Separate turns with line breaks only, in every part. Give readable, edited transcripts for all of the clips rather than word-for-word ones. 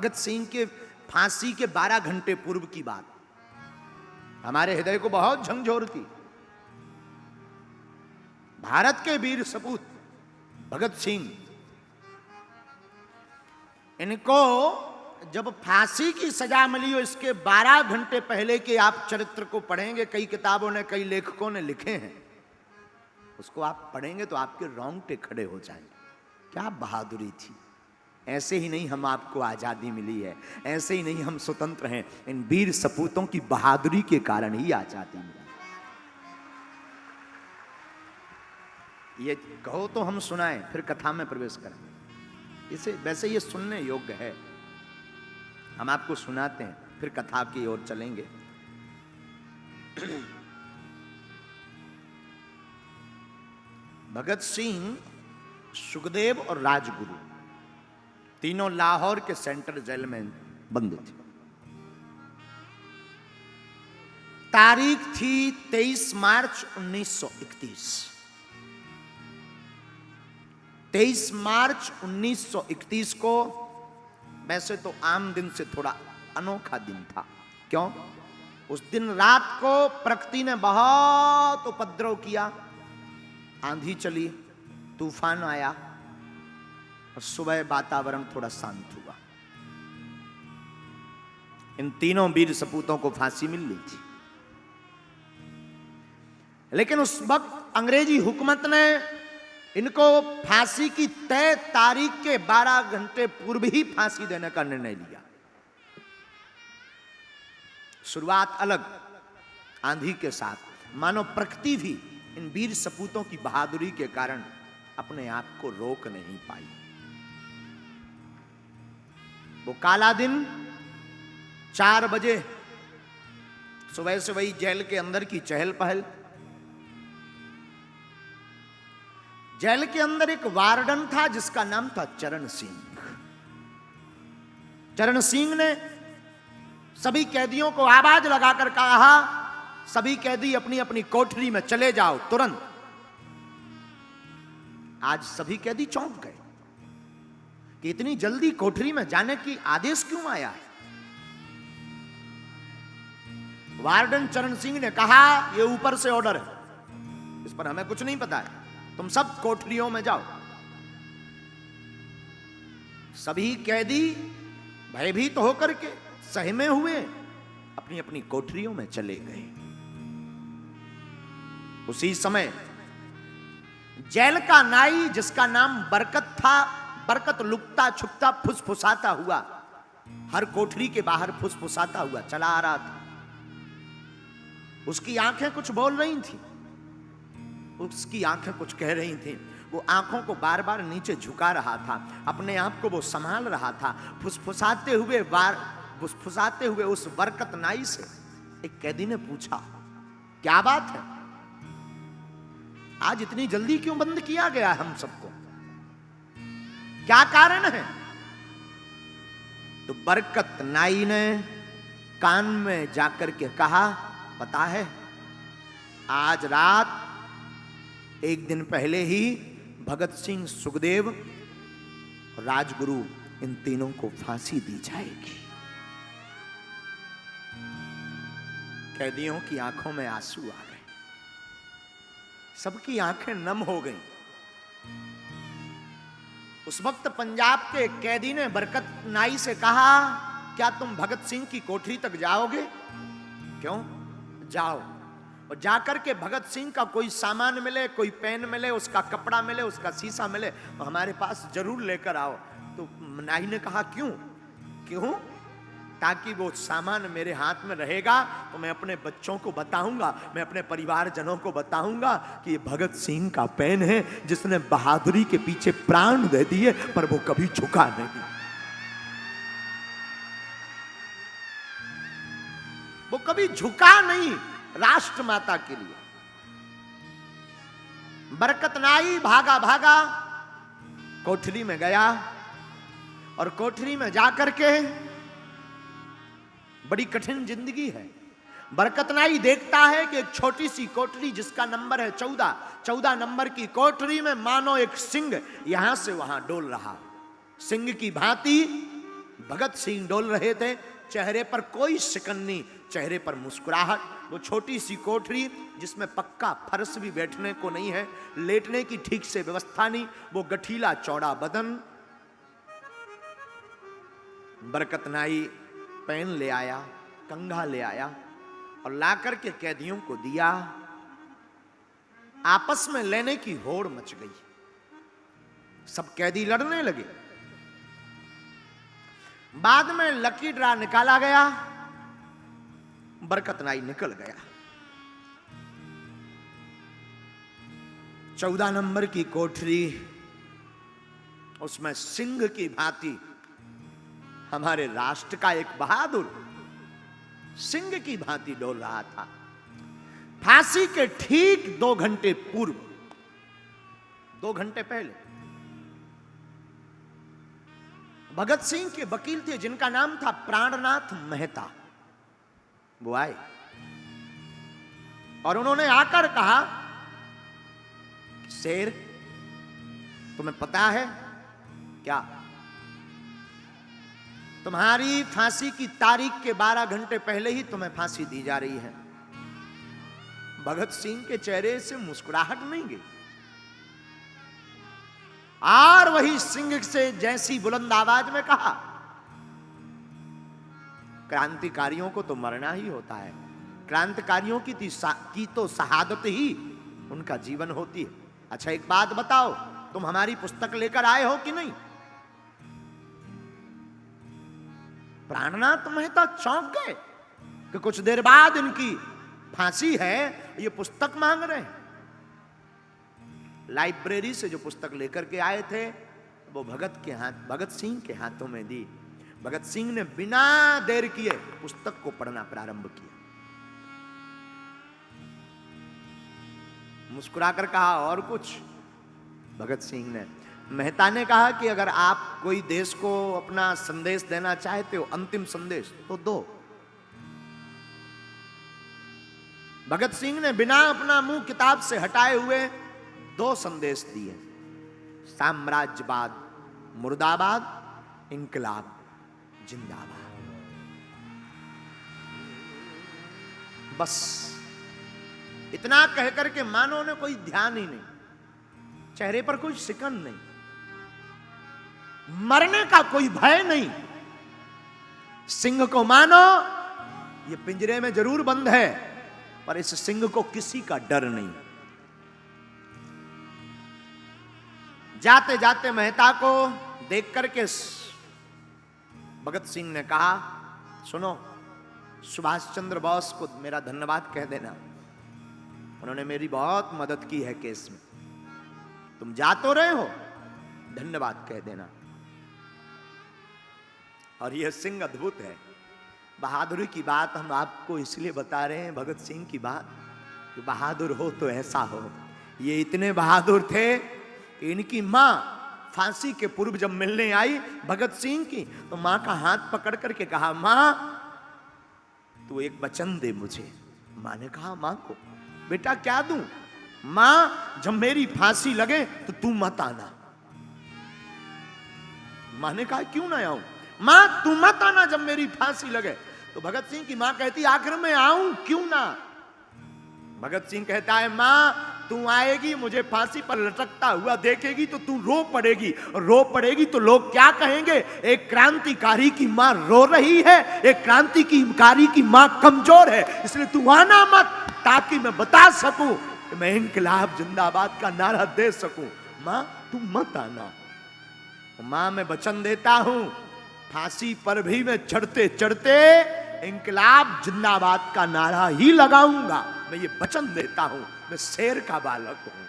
भगत सिंह के फांसी के 12 घंटे पूर्व की बात हमारे हृदय को बहुत झंझोरती। भारत के वीर सपूत भगत सिंह, इनको जब फांसी की सजा मिली हो, इसके 12 घंटे पहले के आप चरित्र को पढ़ेंगे, कई किताबों ने, कई लेखकों ने लिखे हैं, उसको आप पढ़ेंगे तो आपके रोंगटे खड़े हो जाएंगे। क्या बहादुरी थी। ऐसे ही नहीं हम आपको आजादी मिली है, ऐसे ही नहीं हम स्वतंत्र हैं, इन वीर सपूतों की बहादुरी के कारण ही आजादी मिली। ये कहो तो हम सुनाएं, फिर कथा में प्रवेश करें। इसे वैसे ये सुनने योग्य है, हम आपको सुनाते हैं, फिर कथा की ओर चलेंगे। भगत सिंह, सुखदेव और राजगुरु तीनों लाहौर के सेंट्रल जेल में बंद थे। तारीख थी 23 मार्च 1931। 23 मार्च 1931 को वैसे तो आम दिन से थोड़ा अनोखा दिन था। क्यों? उस दिन रात को प्रकृति ने बहुत उपद्रव किया, आंधी चली, तूफान आया और सुबह वातावरण थोड़ा शांत हुआ। इन तीनों वीर सपूतों को फांसी मिल ली थी, लेकिन उस वक्त अंग्रेजी हुकूमत ने इनको फांसी की तय तारीख के 12 घंटे पूर्व ही फांसी देने का निर्णय लिया। शुरुआत अलग, आंधी के साथ, मानो प्रकृति भी इन वीर सपूतों की बहादुरी के कारण अपने आप को रोक नहीं पाई। वो काला दिन 4 बजे सुबह से वही जेल के अंदर की चहल पहल। जेल के अंदर एक वार्डन था जिसका नाम था चरण सिंह। चरण सिंह ने सभी कैदियों को आवाज लगाकर कहा, सभी कैदी अपनी अपनी कोठरी में चले जाओ तुरंत। आज सभी कैदी चौंक गए कि इतनी जल्दी कोठरी में जाने की आदेश क्यों आया है। वार्डन चरण सिंह ने कहा, यह ऊपर से ऑर्डर है, इस पर हमें कुछ नहीं पता है, तुम सब कोठरियों में जाओ। सभी कैदी भयभीत होकर के सहमे हुए अपनी अपनी कोठरियों में चले गए। उसी समय जेल का नाई, जिसका नाम बरकत था, बरकत लुकता छुपता फुसफुसाता हुआ हर कोठरी के बाहर फुसफुसाता हुआ चला आ रहा था। उसकी आंखें कुछ बोल रही थी, उसकी आंखें कुछ कह रही थी। वो आंखों को बार बार नीचे झुका रहा था, अपने आप को वो संभाल रहा था। फुसफुसाते हुए उस बरकत नाई से एक कैदी ने पूछा, क्या बात है, आज इतनी जल्दी क्यों बंद किया गया हम सबको, क्या कारण है? तो बरकत नाई ने कान में जाकर के कहा, पता है, आज रात एक दिन पहले ही भगत सिंह, सुखदेव, राजगुरु, इन तीनों को फांसी दी जाएगी। कैदियों की आंखों में आंसू आ गए, सबकी आंखें नम हो गईं। उस वक्त पंजाब के कैदी ने बरकत नाई से कहा, क्या तुम भगत सिंह की कोठरी तक जाओगे? क्यों? जाओ, और जाकर के भगत सिंह का कोई सामान मिले, कोई पेन मिले, उसका कपड़ा मिले, उसका शीशा मिले, तो हमारे पास जरूर लेकर आओ। तो नाई ने कहा, क्यों? क्यों? ताकि वो सामान मेरे हाथ में रहेगा तो मैं अपने बच्चों को बताऊंगा, मैं अपने परिवारजनों को बताऊंगा कि ये भगत सिंह का पेन है जिसने बहादुरी के पीछे प्राण दे दिए, पर वो कभी झुका नहीं। वो कभी झुका नहीं राष्ट्र माता के लिए। बरकत नाई भागा भागा कोठरी में गया, और कोठरी में जाकर के, बड़ी कठिन जिंदगी है। बरकत नाई देखता है कि एक छोटी सी कोठरी जिसका नंबर है 14 नंबर की कोठरी में मानो एक सिंह यहां से वहां डोल रहा। सिंह की भांति भगत सिंह डोल रहे थे, चेहरे पर कोई शिकन नहीं, चेहरे पर मुस्कुराहट। वो छोटी सी कोठरी जिसमें पक्का फर्श भी बैठने को नहीं है, लेटने की ठीक से व्यवस्था नहीं, वो गठीला चौड़ा बदन। बरकत नाई पेन ले आया, कंघा ले आया और लाकर के कैदियों को दिया। आपस में लेने की होड़ मच गई, सब कैदी लड़ने लगे। बाद में लकी ड्रा निकाला गया, बरकत नाई निकल गया। 14 नंबर की कोठरी, उसमें सिंह की भांति हमारे राष्ट्र का एक बहादुर सिंह की भांति डोल रहा था। फांसी के ठीक 2 घंटे पूर्व, 2 घंटे पहले भगत सिंह के वकील थे जिनका नाम था प्राणनाथ मेहता, वो आए और उन्होंने आकर कहा, शेर तुम्हें पता है क्या, तुम्हारी फांसी की तारीख के 12 घंटे पहले ही तुम्हें फांसी दी जा रही है। भगत सिंह के चेहरे से मुस्कुराहट नहीं गई और वही सिंह से जैसी बुलंद आवाज में कहा, क्रांतिकारियों को तो मरना ही होता है, क्रांतिकारियों की तो शहादत ही उनका जीवन होती है। अच्छा एक बात बताओ, तुम हमारी पुस्तक लेकर आए हो कि नहीं? प्राणनाथ मेहता चौंक गए कि कुछ देर बाद इनकी फांसी है, ये पुस्तक मांग रहे हैं। लाइब्रेरी से जो पुस्तक लेकर के आए थे वो भगत सिंह के हाथों में दी। भगत सिंह ने बिना देर किए पुस्तक को पढ़ना प्रारंभ किया। मुस्कुराकर कहा, और कुछ? भगत सिंह ने, मेहता ने कहा कि अगर आप कोई देश को अपना संदेश देना चाहते हो, अंतिम संदेश, तो दो। भगत सिंह ने बिना अपना मुंह किताब से हटाए हुए 2 संदेश दिए, साम्राज्यवाद मुर्दाबाद, इंकलाब जिंदाबाद। बस इतना कहकर के मानो ने कोई ध्यान ही नहीं, चेहरे पर कोई शिकन नहीं, मरने का कोई भय नहीं। सिंह को मानो ये पिंजरे में जरूर बंद है, पर इस सिंह को किसी का डर नहीं। जाते जाते मेहता को देख करके भगत सिंह ने कहा, सुनो, सुभाष चंद्र बोस को मेरा धन्यवाद कह देना, उन्होंने मेरी बहुत मदद की है केस में। तुम जा तो रहे हो, धन्यवाद कह देना। और यह सिंह अद्भुत है। बहादुरी की बात हम आपको इसलिए बता रहे हैं, भगत सिंह की बात, कि बहादुर हो तो ऐसा हो। ये इतने बहादुर थे कि इनकी मां फांसी के पूर्व जब मिलने आई भगत सिंह की, तो मां का हाथ पकड़ करके कहा, मां तू एक वचन दे मुझे। मां ने कहा मां को, बेटा क्या दूं? मां जब मेरी फांसी लगे तो तू मत आना। मां ने कहा क्यों ना आऊं? मां तू मत आना जब मेरी फांसी लगे। तो भगत सिंह की मां कहती, आखिर मैं आऊं क्यों ना? भगत सिंह कहता है, मां तू आएगी, मुझे फांसी पर लटकता हुआ देखेगी तो तू रो पड़ेगी, और रो पड़ेगी तो लोग क्या कहेंगे? एक क्रांतिकारी की मां रो रही है, एक क्रांतिकारी की मां कमजोर है, इसलिए तू आना मत, ताकि मैं बता सकूं कि मैं इनकलाब जिंदाबाद का नारा दे सकूं। मां तू मत आना। मां मैं वचन देता हूं, फांसी पर भी मैं चढ़ते चढ़ते इनकलाब जिंदाबाद का नारा ही लगाऊंगा। मैं ये वचन देता हूं, मैं शेर का बालक हूं।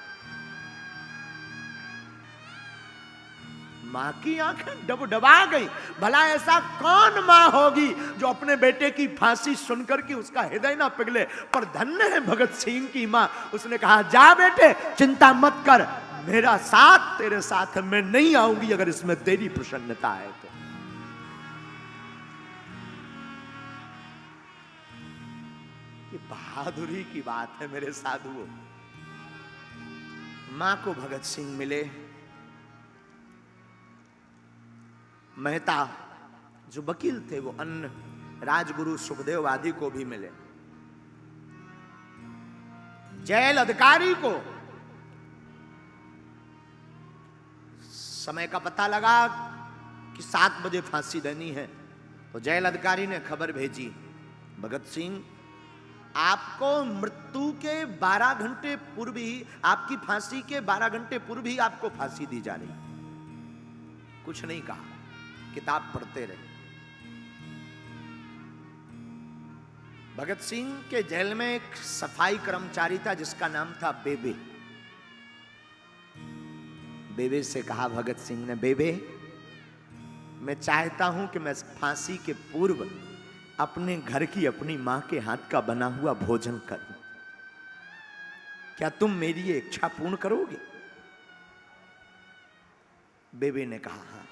मां की आंखें डबडबा गई। भला ऐसा कौन मां होगी जो अपने बेटे की फांसी सुनकर के उसका हृदय ना पिघले? पर धन्य है भगत सिंह की मां। उसने कहा, जा बेटे चिंता मत कर, मेरा साथ तेरे साथ है, मैं नहीं आऊंगी अगर इसमें तेरी प्रसन्नता है तो। ये बहादुरी की बात है मेरे साधुओं। मां को भगत सिंह मिले। मेहता जो वकील थे वो अन्य राजगुरु सुखदेव आदि को भी मिले। जेल अधिकारी को समय का पता लगा कि 7 बजे फांसी देनी है, तो जेल अधिकारी ने खबर भेजी, भगत सिंह आपको मृत्यु के 12 घंटे पूर्व ही, आपकी फांसी के 12 घंटे पूर्व ही आपको फांसी दी जा रही। कुछ नहीं कहा, किताब पढ़ते रहे। भगत सिंह के जेल में एक सफाई कर्मचारी था जिसका नाम था बेबे। बेबे से कहा भगत सिंह ने, बेबे मैं चाहता हूं कि मैं फांसी के पूर्व अपने घर की अपनी मां के हाथ का बना हुआ भोजन करूं, क्या तुम मेरी ये इच्छा पूर्ण करोगे? बेबे ने कहा हां।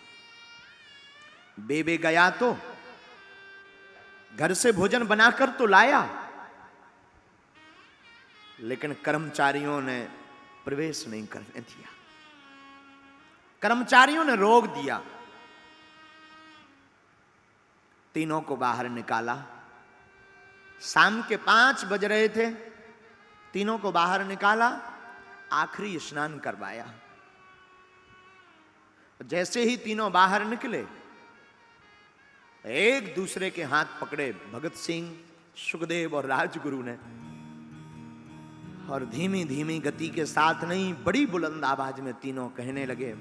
बेबे गया तो घर से भोजन बनाकर तो लाया, लेकिन कर्मचारियों ने प्रवेश नहीं करने दिया। कर्मचारियों ने रोक दिया। तीनों को बाहर निकाला। शाम के 5 बज रहे थे। तीनों को बाहर निकाला, आखिरी स्नान करवाया। जैसे ही तीनों बाहर निकले, एक दूसरे के हाथ पकड़े भगत सिंह, सुखदेव और राजगुरु ने, और धीमी धीमी गति के साथ नहीं, बड़ी बुलंद आवाज में तीनों कहने लगे,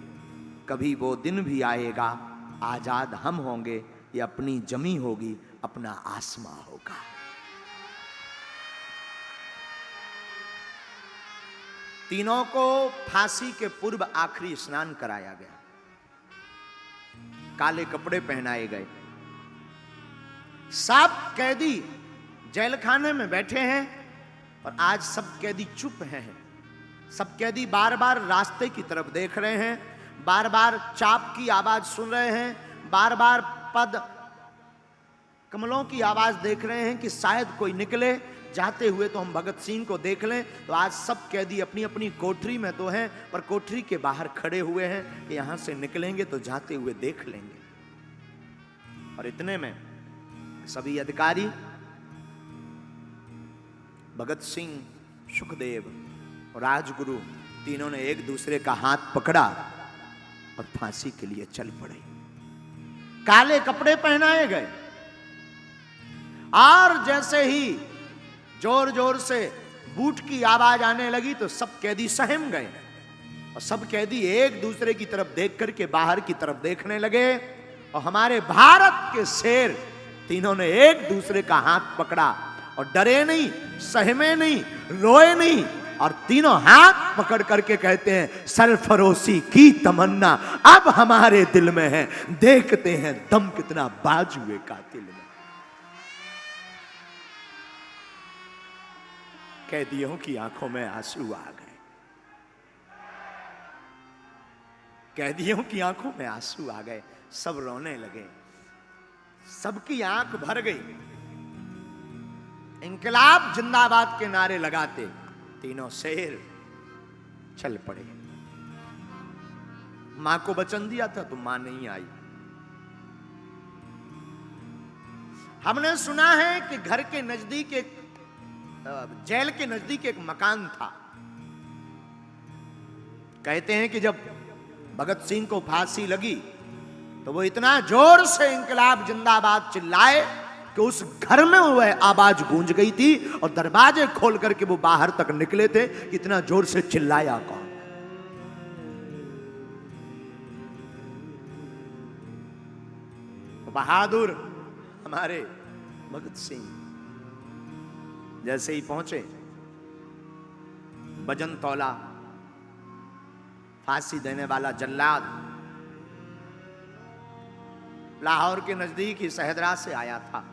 कभी वो दिन भी आएगा, आजाद हम होंगे, ये अपनी जमी होगी, अपना आसमां होगा। तीनों को फांसी के पूर्व आखिरी स्नान कराया गया, काले कपड़े पहनाए गए। सब कैदी जेल खाने में बैठे हैं और आज सब कैदी चुप हैं। सब कैदी बार बार रास्ते की तरफ देख रहे हैं, बार बार चाप की आवाज सुन रहे हैं, बार बार पद कमलों की आवाज देख रहे हैं कि शायद कोई निकले जाते हुए तो हम भगत सिंह को देख लें। तो आज सब कैदी अपनी अपनी कोठरी में तो हैं, पर कोठरी के बाहर खड़े हुए हैं कि यहां से निकलेंगे तो जाते हुए देख लेंगे। और इतने में सभी अधिकारी भगत सिंह, सुखदेव और राजगुरु तीनों ने एक दूसरे का हाथ पकड़ा और फांसी के लिए चल पड़े। काले कपड़े पहनाए गए और जैसे ही जोर जोर से बूट की आवाज आने लगी तो सब कैदी सहम गए और सब कैदी एक दूसरे की तरफ देख करके बाहर की तरफ देखने लगे। और हमारे भारत के शेर तीनों ने एक दूसरे का हाथ पकड़ा और डरे नहीं, सहमे नहीं, रोए नहीं, और तीनों हाथ पकड़ करके कहते हैं, सरफरोशी की तमन्ना अब हमारे दिल में है, देखते हैं दम कितना बाजुए कातिल में। कैदियों की आंखों में आंसू आ गए। कैदियों की आंखों में आंसू आ गए, सब रोने लगे, सबकी आंख भर गई। इंकलाब जिंदाबाद के नारे लगाते तीनों शेर चल पड़े। मां को वचन दिया था तो मां नहीं आई। हमने सुना है कि घर के नजदीक एक, जेल के नजदीक एक मकान था। कहते हैं कि जब भगत सिंह को फांसी लगी तो वो इतना जोर से इंकलाब जिंदाबाद चिल्लाए कि उस घर में वह आवाज गूंज गई थी और दरवाजे खोल करके वो बाहर तक निकले थे। कितना जोर से चिल्लाया कौन? बहादुर हमारे भगत सिंह जैसे ही पहुंचे, वजन तौला, फांसी देने वाला जल्लाद लाहौर के नजदीक ही सहदरा से आया था।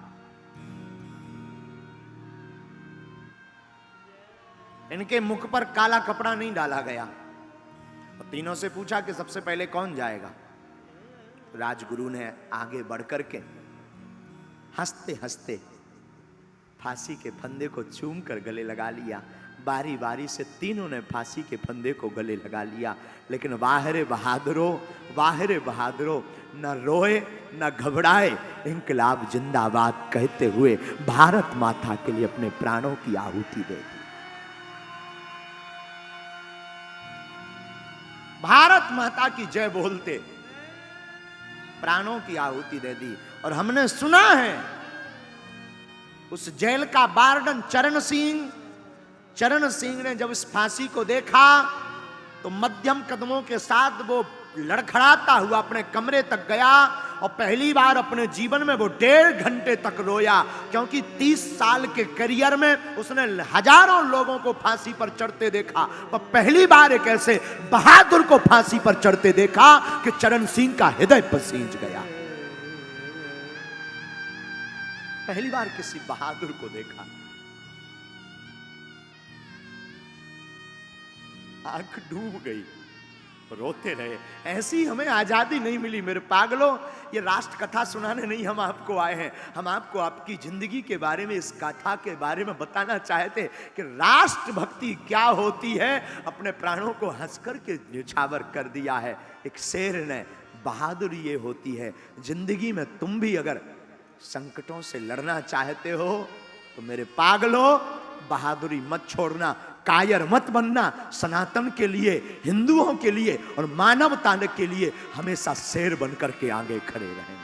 इनके मुख पर काला कपड़ा नहीं डाला गया और तीनों से पूछा कि सबसे पहले कौन जाएगा। राजगुरु ने आगे बढ़कर के हंसते हंसते फांसी के फंदे को चूम कर गले लगा लिया बारी बारी से तीनों ने फांसी के फंदे को गले लगा लिया। लेकिन वाहरे बहादुरों न रोए न घबराए, इंकलाब जिंदाबाद कहते हुए भारत माता के लिए अपने प्राणों की आहुति दे दी। भारत माता की जय बोलते प्राणों की आहुति दे दी। और हमने सुना है उस जेल का वार्डन चरण सिंह ने जब इस फांसी को देखा तो मध्यम कदमों के साथ वो लड़खड़ाता हुआ अपने कमरे तक गया और पहली बार अपने जीवन में वो 1.5 घंटे तक रोया, क्योंकि 30 साल के करियर में उसने हजारों लोगों को फांसी पर चढ़ते देखा, पर पहली बार एक ऐसे बहादुर को फांसी पर चढ़ते देखा कि चरण सिंह का हृदय पसीज गया। पहली बार किसी बहादुर को देखा। आंख डूब गई, रोते रहे। ऐसी हमें आजादी नहीं मिली मेरे पागलों। ये राष्ट्र कथा सुनाने नहीं हम आपको आए हैं, हम आपको आपकी जिंदगी के बारे में, इस कथा के बारे में बताना चाहते कि राष्ट्रभक्ति क्या होती है। अपने प्राणों को हंसकर के न्यौछावर कर दिया है एक शेर ने। बहादुरी ये होती है, जिंदगी में तुम भी अगर संकटों से लड़ना चाहते हो तो मेरे पागलों बहादुरी मत छोड़ना, कायर मत बनना। सनातन के लिए, हिंदुओं के लिए और मानवता के लिए हमेशा शेर बनकर के आगे खड़े रहें।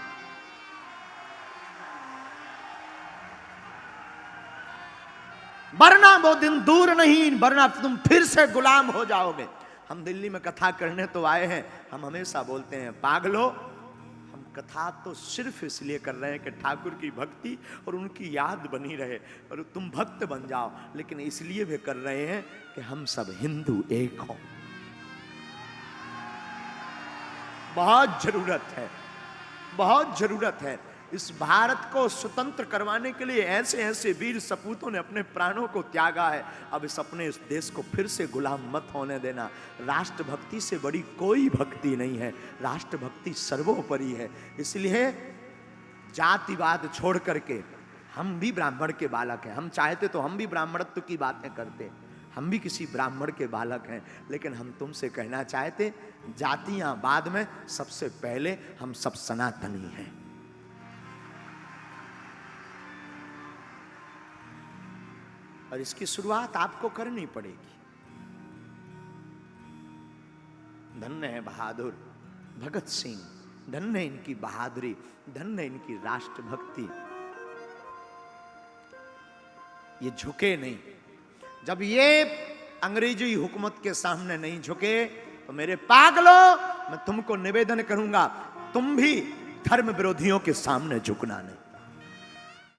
वरना वो दिन दूर नहीं, वरना तुम फिर से गुलाम हो जाओगे। हम दिल्ली में कथा करने तो आए हैं, हम हमेशा बोलते हैं पागलों कथा तो सिर्फ इसलिए कर रहे हैं कि ठाकुर की भक्ति और उनकी याद बनी रहे और तुम भक्त बन जाओ, लेकिन इसलिए भी कर रहे हैं कि हम सब हिंदू एक हों। बहुत जरूरत है। इस भारत को स्वतंत्र करवाने के लिए ऐसे ऐसे वीर सपूतों ने अपने प्राणों को त्यागा है। अब इस अपने इस देश को फिर से गुलाम मत होने देना। राष्ट्रभक्ति से बड़ी कोई भक्ति नहीं है, राष्ट्रभक्ति सर्वोपरि है। इसलिए जातिवाद छोड़ करके हम भी ब्राह्मण के बालक हैं। हम चाहते तो हम भी ब्राह्मणत्व की बातें करते, हम भी किसी ब्राह्मण के बालक हैं, लेकिन हम तुमसे कहना चाहते जातियां बाद में, सबसे पहले हम सब सनातनी हैं। और इसकी शुरुआत आपको करनी पड़ेगी। धन्य है बहादुर भगत सिंह, धन्य है इनकी बहादुरी, धन्य है इनकी राष्ट्रभक्ति। ये झुके नहीं। जब ये अंग्रेजी हुकूमत के सामने नहीं झुके तो मेरे पागलों मैं तुमको निवेदन करूंगा, तुम भी धर्म विरोधियों के सामने झुकना नहीं।